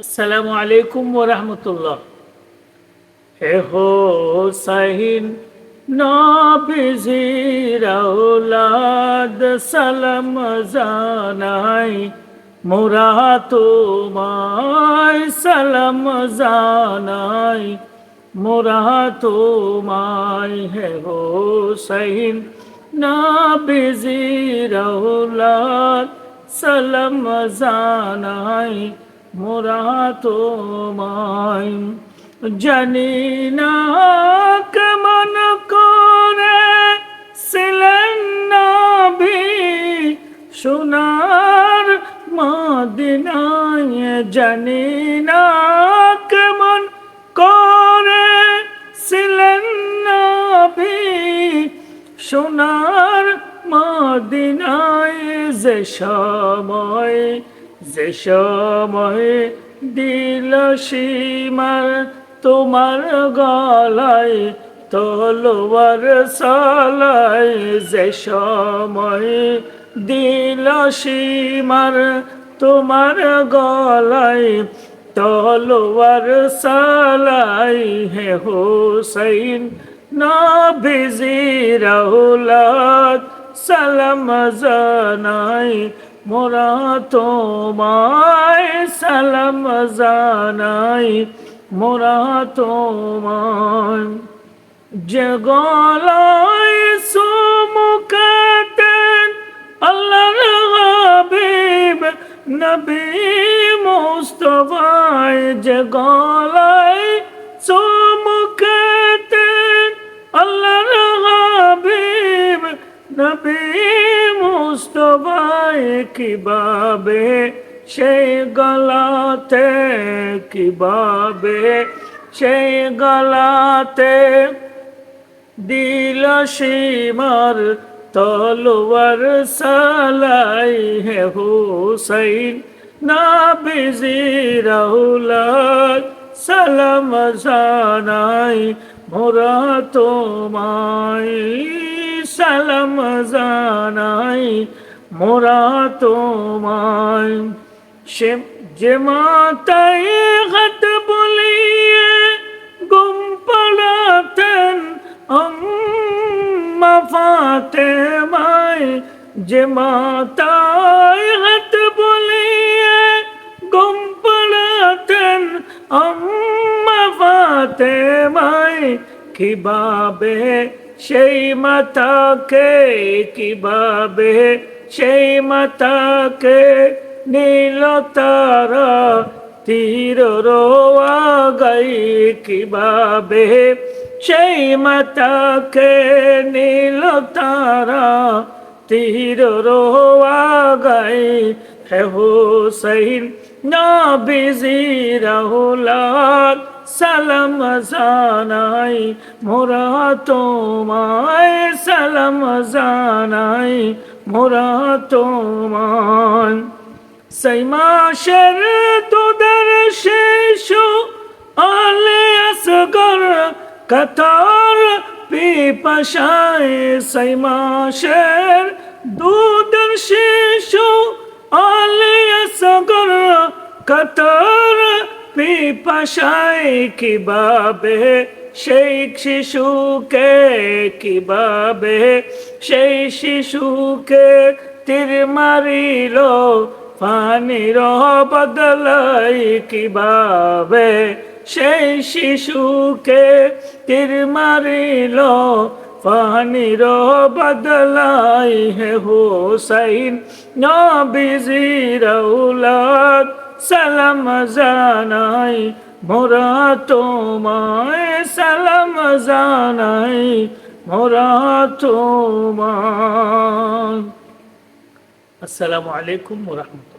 আসসালামু আলাইকুম ওয়া রাহমাতুল্লাহ। হে হোসাইন নবীজির আওলাদ, সালাম জানাই মোরা তোমায়, সালাম জানাই মোরা তোমায়। হে হোসাইন নবীজির আওলাদ, সালাম জানাই মোরা তোমায়। জানি না কেমন করে ছিলেন নবী সোনার মদিনায়, জানি না কেমন করে ছিলেন নবী সোনার মদিনায়। যে সময় দিল সীমার তোমার গলায় তলোয়ার সালাই, যে সময় দিল সীমার তোমার গলায় তলোয়ার সালাই। হে হোসাইন নবীজির আওলাদ, সালাম জানাই মোরা তোমায়, সালাম জানাই মোরা তোমায়। যে গলায় চুমুকাতেন আল্লাহর হাবিব নবী মুস্তাফায়, যে গলায় চুমুকাতেন আল্লাহর হাবিব নবী মুস্তাফায়। কিভাবে সেই গলাতে, কিভাবে সেই গলাতে দিল সীমার তলোয়ার সালাই। হে হোসাইন নবীজির আওলাদ, সালাম জানাই মোরা তোমায়, সালাম জানাই মোরা তোমায়। সে যে মাতায় হাত বলিয়ে গুম পড়াতেন আম্মা ফাতেমায়, যে মাতায় হাত বলিয়ে গুম পড়াতেন আম্মা ফাতেমায়। কিভাবে সেই মাতাকে, কিভাবে সেই মাতাকে নীল তারা তীর রোয়া গাই, কিভাবে সেই মাতাকে নীল তারা তীর রোয়া গাই। হে হোসাইন নবীজির আওলাদ, সালাম জানাই মোরা তোমায়, সালাম জানাই মোরা তোমায়। সেই মাসের তোদের শিশু আলে আসগর কাতার পিপাসায়, সেই মাসের দুধের শিশু আলে আসগর কাতার পিপাসায়। কিভাবে সেই শিশুকে, কিভাবে সেই শিশুকে তীর মারিল পানির বদলাই, কিভাবে সেই শিশুকে তীর মারিল পানির বদলাই। হে হোসাইন নবীজির আওলাদ, সালাম জানাই মোরা তোমায়, সালাম জানাই মোরা তোমায়। আসসালামু আলাইকুম ওয়া রাহমাতুল্লাহ।